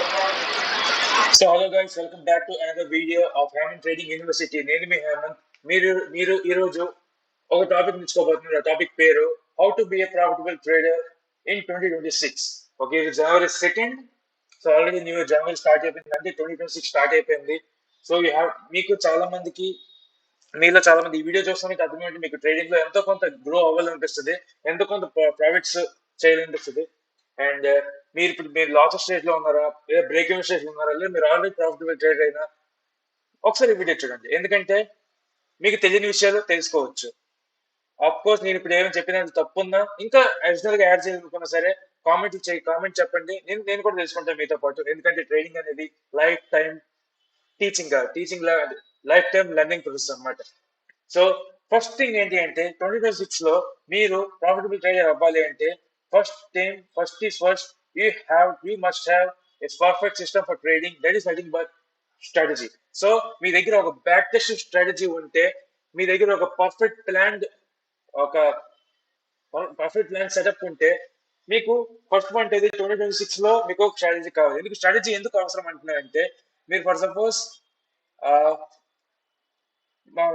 So hello guys, welcome back to another video of Hammond Trading University. నేను మీ హేమంత్. మీరు ఈ రోజు ఒక టాపిక్ నేర్చుకోబోతున్నారు. ఆ టాపిక్ పేరు how to be a profitable trader in 2026. Okay, ఇది జనవరి 2nd. So already new year జనవరి స్టార్ట్ అయిపోయింది, అంటే 2026 స్టార్ట్ అయిపోయింది. సో మీకు చాలా మందికి, మీలో చాలా మంది ఈ వీడియో చూస్తే మీకు అర్థమైంది, మీకు ట్రేడింగ్ లో ఎంతో కొంత గ్రో అవ్వాలనిపిస్తుంది, ఎంతో కొంత ప్రాఫిట్స్ చేయాలనిపిస్తుంది. అండ్ మీరు లాస్ స్టేజ్ లో ఉన్నారా, లేదా బ్రేక్ ఈవెన్ స్టేజ్ లో ఉన్నారా, లేదా మీరు ఆల్రెడీ ప్రాఫిటబుల్ ట్రేడ్ అయినా, ఒకసారి వీడియో చూడండి. ఎందుకంటే మీకు తెలియని విషయాలు తెలుసుకోవచ్చు. ఆఫ్ కోర్స్ నేను ఇప్పుడు ఏమైనా చెప్పినంత తప్పు ఉందా, ఇంకా అడిషనల్ గా యాడ్ చేయాలనుకున్నా సరే కామెంట్ చెప్పండి. నేను కూడా తెలుసుకుంటాను మీతో పాటు. ఎందుకంటే ట్రేడింగ్ అనేది life time teaching life time learning process అనమాట. సో ఫస్ట్ థింగ్ ఏంటి అంటే 2026 లో మీరు ప్రాఫిటబుల్ ట్రేడర్ అవ్వాలి అంటే first you must have a perfect system for trading. That is nothing but strategy. So మీ దగ్గర ఒక బ్యాక్ టెస్ట్ స్ట్రాటజీ ఉంటే, మీ దగ్గర ఒక ఒక పర్ఫెక్ట్ ప్లాన్ సెటప్ ఉంటే, మీకు ఫస్ట్ పాయింట్ అయితే 2026 లో మీకు ఒక స్ట్రాటజీ కావాలి. ఎందుకు స్ట్రాటజీ ఎందుకు అవసరం అంటున్నారంటే, మీరు ఫర్ సపోజ్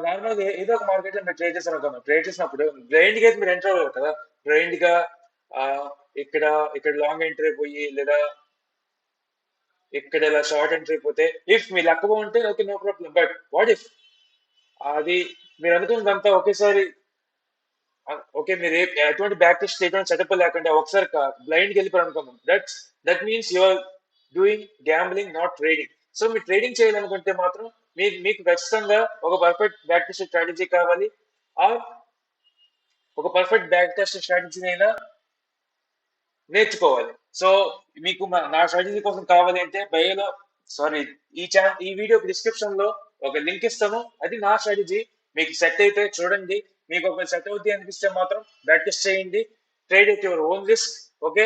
నార్మల్ గా ఏదో ఒక మార్కెట్ లో మీరు ట్రేడ్ చేస్తారు అనుకున్నాం. ట్రేడ్ చేసినప్పుడు బ్లైండ్ గా అయితే మీరు ఎంటర్ అవ్వరు కదా. బ్లైండ్ గా ఆ, ఇక్కడ ఇక్కడ లాంగ్ ఎంట్రీ పోయి, లేదా ఇక్కడ ఇలా షార్ట్ ఎంట్రీ పోతే, ఇఫ్ మీ లక్ బాగుంటే okay, no problem. But what if అది మీరు అనుకున్నదంతా ఒకేసారి, ఓకే, మీరు ఎటువంటి బ్యాక్ టెస్ట్ ఎటువంటి సెటప్ లేకుండా ఒకసారి బ్లైండ్ వెళ్ళిపోయి అనుకున్నాం, that means you are doing gambling, not trading. So మీరు ట్రేడింగ్ చేయాలనుకుంటే మాత్రం మీకు ఖచ్చితంగా ఒక పర్ఫెక్ట్ బ్యాక్ టెస్ట్ స్ట్రాటజీ కావాలి, ఆర్ ఒక పర్ఫెక్ట్ బ్యాక్ టెస్ట్ స్ట్రాటజీని అయినా నేర్చుకోవాలి. సో మీకు నా స్ట్రాటజీ కోసం కావాలి అంటే బయోలో, సారీ, ఈ వీడియో డిస్క్రిప్షన్ లో ఒక లింక్ ఇస్తాను. అది నా స్ట్రాటజీ. మీకు సెట్ అయితే చూడండి. మీకు ఒక సెట్ అవుతుంది అనిపిస్తే మాత్రం బ్యాక్ టెస్ట్ చేయండి. Trade at your own risk. Okay,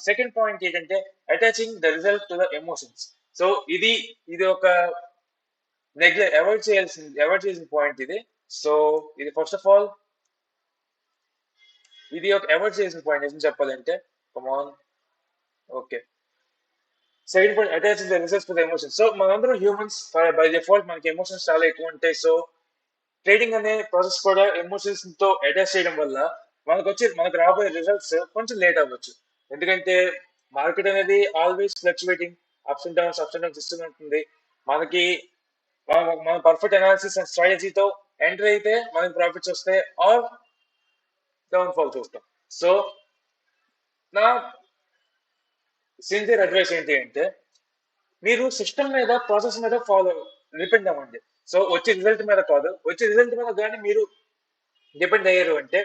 second point ఏంటంటే attaching the result to the emotions. So ఇది ఒక అవాయిడ్ చేయాల్సిన పాయింట్ ఇది. సో ఇది ఫస్ట్ ఆఫ్ ఆల్ ఇది ఒక అవాయిడ్ చేయాల్సిన పాయింట్ ఏం చెప్పాలంటే, come on. Okay, second point attaching the results to the emotions. So మనందరం హ్యూమన్స్, బై డిఫాల్ట్ మనకి ఎమోషన్స్ చాలా ఎక్కువ ఉంటాయి. సో ట్రేడింగ్ అనే ప్రాసెస్ కూడా ఎమోషన్స్ తో అటాచ్ చేయడం వల్ల మనకు రాబోయే రిజల్ట్స్ కొంచెం లేట్ అవ్వచ్చు. ఎందుకంటే మార్కెట్ అనేది always fluctuating, ups and downs ఇస్తూ ఉంటుంది. మనకి మన పర్ఫెక్ట్ అనాలిసిస్ అండ్ స్ట్రాటజీతో ఎంటర్ అయితే మనకి ప్రాఫిట్స్ వస్తాయి, ఆర్ డౌన్ ఫాల్ చూస్తాం. సో నా సిన్సియర్ అడ్వైస్ ఏంటి అంటే, మీరు సిస్టమ్ మీద, ప్రాసెస్ మీద డిపెండ్ అవ్వండి. సో వచ్చే రిజల్ట్ మీద కాదు, వచ్చే రిజల్ట్ మీద కానీ మీరు డిపెండ్ అయ్యారు అంటే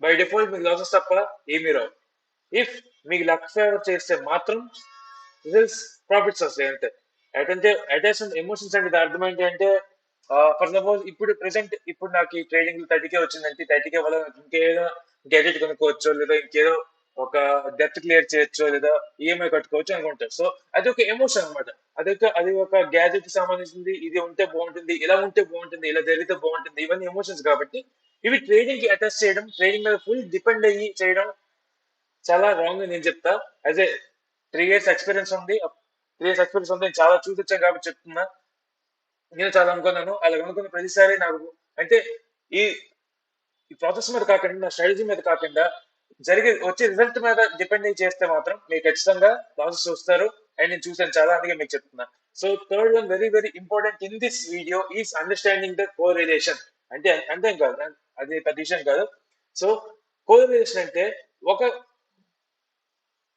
బై డిఫాల్ట్ మీకు లాసెస్ తప్ప ఏమీ రావు. ఇఫ్ మీకు లక్ ఫేవర్ చేస్తే మాత్రం రిజల్ట్స్, ప్రాఫిట్స్ వస్తాయి అంతే. అటాచ్మెంట్ ఎమోషన్స్ అంటే అర్థం ఏంటి అంటే, ఫర్ సపోజ్ ఇప్పుడు నాకు ఈ ట్రేడింగ్ 30K వచ్చిందంటే 30K వల్ల ఇంకేదో గ్యాజెట్ కొనుక్కోవచ్చు, లేదా ఇంకేదో ఒక డెప్త్ క్లియర్ చేయొచ్చు, లేదా ఈఎంఐ కట్టుకోవచ్చు అనుకుంటారు. సో అది ఒక ఎమోషన్ అనమాట. అది ఒక గ్యాజెట్ కి సంబంధించింది. ఇది ఉంటే బాగుంటుంది, ఇలా ఉంటే బాగుంటుంది, ఇలా జరిగితే బాగుంటుంది, ఇవన్నీ ఎమోషన్స్ కాబట్టి ఇవి ట్రేడింగ్ కి అటాచ్ చేయడం, ట్రేడింగ్ మీద ఫుల్ డిపెండ్ అయ్యి చేయడం చాలా రాంగ్ అని నేను చెప్తా. యాజ్ ఏ 3 years ఎక్స్పీరియన్స్ ఉంది. నేను చాలా చూసి వచ్చాను కాబట్టి చెప్తున్నా. నేను చాలా అనుకున్నాను, అలా అనుకున్న ప్రతిసారి నాకు అంటే ఈ ఈ ప్రాసెస్ మీద కాకుండా, నా స్ట్రాటజీ మీద కాకుండా, వచ్చే రిజల్ట్ మీద డిపెండ్ అయ్యి చేస్తే మాత్రం మీకు ఖచ్చితంగా లాసెస్ వస్తారు. అండ్ నేను చూసాను చాలా, అందుకే మీకు చెప్తున్నా. So third one, very very important in this video is understanding the correlation. అంటే అంతేం కాదు, అది పెద్ద విషయం కాదు. సో కోరిలేషన్ అంటే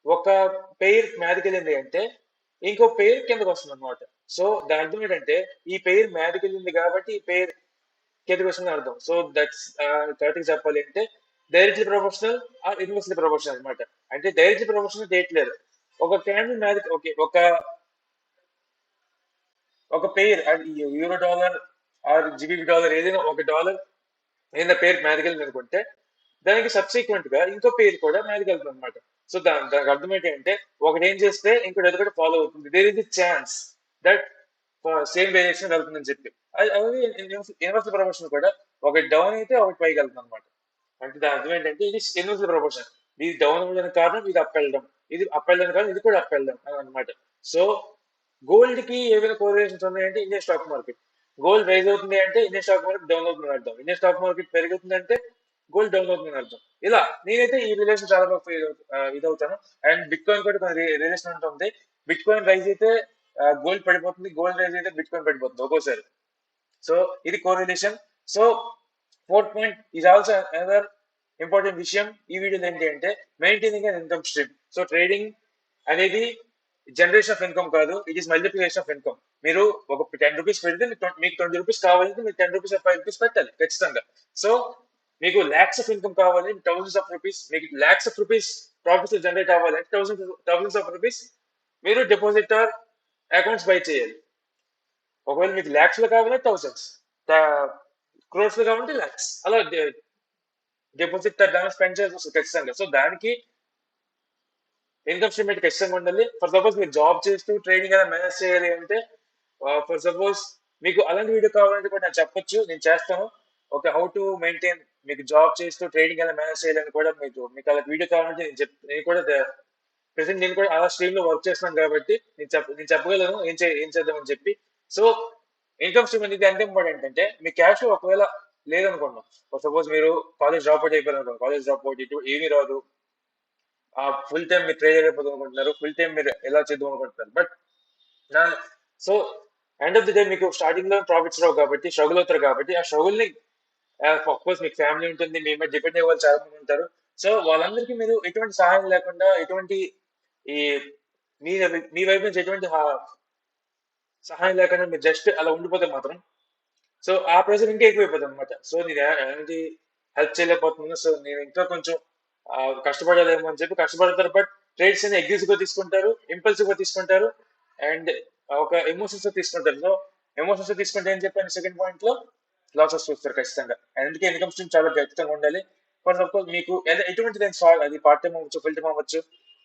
ఒక పెయిర్ మీదకి వెళ్ళింది అంటే ఇంకో పెయిర్ కిందకు వస్తుంది అనమాట. సో దాని అర్థం ఏంటంటే, ఈ పెయిర్ మీదకి వెళ్ళింది కాబట్టి ఈ పెయిర్ కిందకి వస్తుంది అర్థం. సో దట్స్ కరెక్ట్ చెప్పాలి అంటే directly proportional or inversely proportional అనమాట. అంటే డైరెక్ట్లీ ప్రొపోర్షనల్ చేయట్లేదు. ఒక క్యాండిల్ మీద, ఓకే, ఒక pair, euro dollar or GBP dollar, ఏదైనా ఒక డాలర్ ఏదైనా పేరు మీదకి వెళ్ళింది అనుకుంటే, దానికి సబ్సిక్వెంట్ గా ఇంకో పేరు కూడా మీదకి వెళ్తుంది అనమాట. సో దానికి అర్థం ఏంటంటే, ఒకటి ఏం చేస్తే ఇంకోటి ఎదుగుడు ఫాలో అవుతుంది. There is the chance that same variation వెళ్తుందని చెప్పి. అది ఇన్వర్స్ ప్రమోషన్ కూడా, ఒకటి డౌన్ అయితే ఒకటి పైకి వెళ్తుంది అనమాట. అంటే దాని అర్థం ఏంటంటే ఇది ఇన్వర్స్ ప్రమోషన్. ఇది డౌన్ అవ్వడానికి కారణం ఇది అప్ వెళ్ళడం, ఇది అప్ అండ్ డౌన్ కాదు, ఇది కూడా అప్ అండ్ డౌన్ అనమాట. సో గోల్డ్ కి ఏమైనా కోరిలేషన్స్ ఉన్నాయంటే Indian stock market. Gold rise అవుతుంది అంటే ఇండియన్ స్టాక్ మార్కెట్ డౌన్ అవుతుంది అర్థం. ఇండియన్ స్టాక్ మార్కెట్ పెరుగుతుంది అంటే గోల్డ్ డౌన్ అవుతుంది అర్థం. ఇలా నేనైతే ఈ రిలేషన్ చాలా బాగా ఇదవుతాను. అండ్ బిట్ కాయిన్ కూడా కొన్ని రిలేషన్ ఉంటుంది. బిట్ కాయిన్ రైజ్ అయితే గోల్డ్ పడిపోతుంది, గోల్డ్ రైజ్ అయితే బిట్ కాయిన్ పడిపోతుంది ఒక్కోసారి. సో ఇది correlation. So fourth point is also another important విషయం ఈ వీడియోలో ఏంటి అంటే మెయింటైనింగ్ అన్ ఇన్కమ్ స్ట్రీమ్. సో ట్రేడింగ్ అనేది జనరేషన్ ఆఫ్ ఇన్కమ్ కాదు, it is multiplication of income. మీరు ఒక 10 రూపీస్ పెడితే మీకు 20 రూపీస్ కావాలంటే మీరు 10 రూపీస్ 5 రూపీస్ పెట్టాలి ఖచ్చితంగా. సో మీకు లాక్స్ ఆఫ్ ఇన్కమ్ కావాలి, థౌసండ్స్ ఆఫ్ రూపీస్, మీకు lakhs of rupees profits generate అవ్వాలంటే థౌసండ్స్ ఆఫ్ రూపీస్ మీరు డిపాజిటర్ అకౌంట్స్ బై చేయాలి. ఒకవేళ మీకు లాక్స్ లో కావాలంటే థౌసండ్స్, క్రోర్స్ లో కావాలంటే లాక్స్, అలా డిపాజిట్ దాన్ని స్పెండ్ చేయాల్సి వస్తుంది ఖచ్చితంగా. సో దానికి ఇన్కమ్ స్ట్రీమ్ అయితే ఖచ్చితంగా ఉండాలి. ఫర్ సపోజ్ మీరు జాబ్ చేస్తూ ట్రేడింగ్ అలా మేనేజ్ చేయాలి అంటే, ఫర్ సపోజ్ మీకు అలాంటి వీడియో కావాలంటే కూడా నేను చెప్పొచ్చు, నేను చేస్తాను. ఓకే, హౌ టు మెయింటైన్, మీకు జాబ్ చేస్తూ ట్రేడింగ్ ఎలా మేనేజ్ చేయాలని కూడా మీకు అలా వీడియో కావాలంటే నేను కూడా ప్రెసెంట్ నేను కూడా అలా స్ట్రీమ్ లో వర్క్ చేస్తున్నాను కాబట్టి నేను చెప్పగలను ఏం చేద్దామని చెప్పి. సో ఇన్కమ్ స్ట్రీమ్ అనేది ఎంత ఇంపార్టెంట్ అంటే, మీ క్యాష్ ఒకవేళ లేదనుకున్నాం, సపోజ్ మీరు కాలేజ్ డ్రాప్ అవుట్ అయిపోయారు అనుకోండి, కాలేజ్ డ్రాప్ అవుట్ ఇటు ఏమీ రాదు, ఫుల్ టైం మీరు ట్రేడ్ అయిపోదాం అనుకుంటున్నారు, ఫుల్ టైం మీరు ఎలా చేద్దాం అనుకుంటున్నారు. బట్ నా so end of the day మీకు స్టార్టింగ్ లో ప్రాఫిట్స్ రావు కాబట్టి స్ట్రగుల్ అవుతారు కాబట్టి ఆ స్ట్రగుల్ ని కోర్స్ మీకు ఫ్యామిలీ ఉంటుంది, మీ మీద డిపెండ్ అయ్యే వాళ్ళు చాలా మంది ఉంటారు. సో వాళ్ళందరికీ మీరు ఎటువంటి సహాయం లేకుండా, ఎటువంటి ఈ మీ మీ వైపు నుంచి ఎటువంటి సహాయం లేకుండా మీరు జస్ట్ అలా ఉండిపోతే మాత్రం సో ఆ ప్రెషర్ ఇంకా ఎక్కువైపోతుంది అనమాట. సో నేను ఎలాంటి హెల్ప్ చేయలేకపోతున్నాను, సో నేను ఇంకా కొంచెం కష్టపడాలేమో అని చెప్పి కష్టపడతారు. బట్ ట్రేడ్స్ అని అగ్రెసివ్ గా తీసుకుంటారు, ఇంపల్సివ్ గా తీసుకుంటారు, అండ్ ఒక ఎమోషన్స్ తో తీసుకుంటారు. సో ఎమోషన్స్ తో తీసుకుంటే ఏం చెప్పాను సెకండ్ పాయింట్ లో, లాసెస్ చూస్తారు ఖచ్చితంగా. అందుకే ఇన్కమ్ స్ట్రీమ్ చాలా ఖచ్చితంగా ఉండాలి. ఫర్ సపోజ్ మీకు ఎటువంటి అది పార్ట్ టైం అవ్వచ్చు, ఫుల్ టైం అవ్వచ్చు,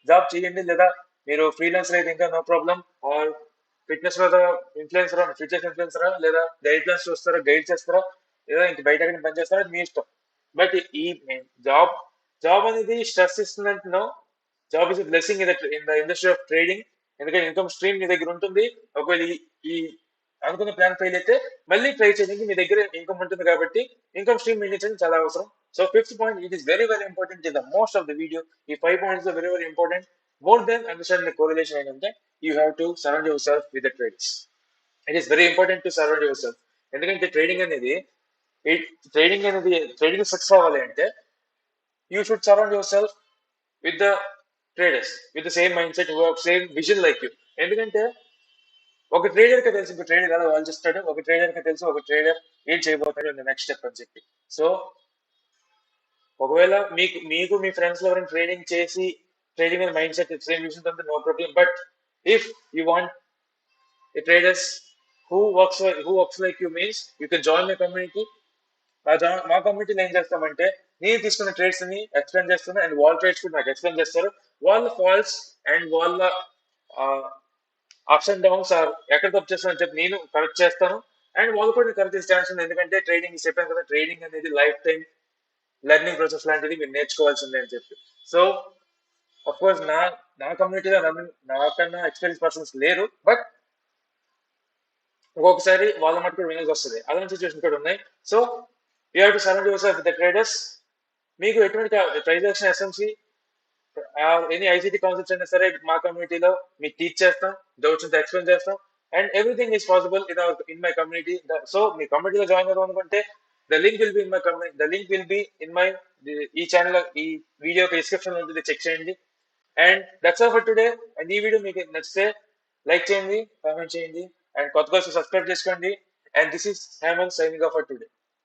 జాబ్ చేయండి, లేదా మీరు ఫ్రీలాన్సర్ అయితే ఇంకా నో ప్రాబ్లం, ఆర్ ఫిట్నెస్ ఇన్ఫ్లుయెన్సరా, ఫిట్నెస్ ఇన్ఫ్లుయెన్సరా, లేదా గైడ్ క్లాస్ చూస్తారా, గైడ్ చేస్తారా, లేదా ఇంక బయట పని చేస్తారా, అది మీ ఇష్టం. బట్ ఈ జాబ్ జాబ్ అనేది స్ట్రెస్ ఇస్తుందంటున్నావు, job is blessing in the industry of trading. ఎందుకంటే ఇన్కమ్ స్ట్రీమ్ మీ దగ్గర ఉంటుంది. ఒకవేళ ఈ అనుకున్న ప్లాన్ ఫెయిల్ అయితే మళ్ళీ ట్రై చేయడానికి మీ దగ్గర ఇన్కమ్ ఉంటుంది కాబట్టి ఇన్కమ్ స్ట్రీమ్ మెయింటైన్ చేయడం చాలా అవసరం. So fifth point, it is very very important in the most of the video. ఈ 5 points very very important. More than understanding the correlation ఏంటంటే, you have to surround yourself with the traders. It is very important to surround yourself. ఎందుకంటే trading success అవ్వాలి అంటే you should surround yourself with the traders with the same mindset, who have same vision like you. ఎందుకంటే ఒక trader కి తెలుసు ఇంకో trader ఎలా వాళ్ళు చేస్తాడు, ఒక ట్రేడర్ కి తెలుసు ఒక ట్రేడర్ ఏం చేయబోతాడు నెక్స్ట్ స్టెప్ అని చెప్పి. సో ఒకవేళ మీకు మీ ఫ్రెండ్స్ ఎవరైనా trading mindset same vision ఉంటే no problem. But if you want traders who works like you means you can join my community. మా కమ్యూనిటీలో ఏం చేస్తామంటే, నేను తీసుకున్న ట్రేడ్స్ ని ఎక్స్ప్లెయిన్ చేస్తాను, అండ్ వాళ్ళ ట్రేడ్స్ కూడా నాకు ఎక్స్ప్లెయిన్ చేస్తారు. వాళ్ళ ఫాల్స్ అండ్ వాళ్ళ అప్స్ అండ్ డౌన్స్ ఎక్కడ తప్పు చేస్తానని చెప్పి నేను కరెక్ట్ చేస్తాను, అండ్ వాళ్ళు కూడా కరెక్ట్ చేసే ఛాన్స్ ఉంది. ఎందుకంటే ట్రేడింగ్ చెప్పాను కదా, ట్రేడింగ్ అనేది లైఫ్ టైం లెర్నింగ్ ప్రాసెస్ లాంటిది, మీరు నేర్చుకోవాల్సిందే అని చెప్పి. సో అఫ్ కోర్స్ నా కమ్యూనిటీలో నాకన్నా ఎక్స్పీరియన్స్ పర్సన్స్ లేరు, బట్ ఒక్కొక్కసారి వాళ్ళ మటుకు వినాల్సి వస్తుంది, అలాంటి సిచ్యువేషన్ కూడా ఉన్నాయి. So you have to surround yourself with the traders. మీకు ఎటువంటి ట్రైజాక్షన్ ఎస్ఎంసి ఎనీ ఐసిటీ కాన్సెప్ట్స్ అయినా సరే మా కమ్యూనిటీలో మీకు టీచ్ చేస్తాం, డౌట్స్ ఉంటే ఎక్స్ప్లెయిన్ చేస్తాం, and everything is possible in my community. So మీ కమ్యూనిటీలో జాయిన్ అవుదాం అనుకుంటే the link will be in my ఈ ఛానల్, ఈ వీడియో డిస్క్రిప్షన్ లో ఉంటుంది, చెక్ చేయండి. And that's all for today. And ఈ వీడియో మీకు నచ్చితే లైక్ చేయండి, కామెంట్ చేయండి, అండ్ కొత్తగా సబ్స్క్రైబ్ చేసుకోండి. And this is Hemanth signing off for today.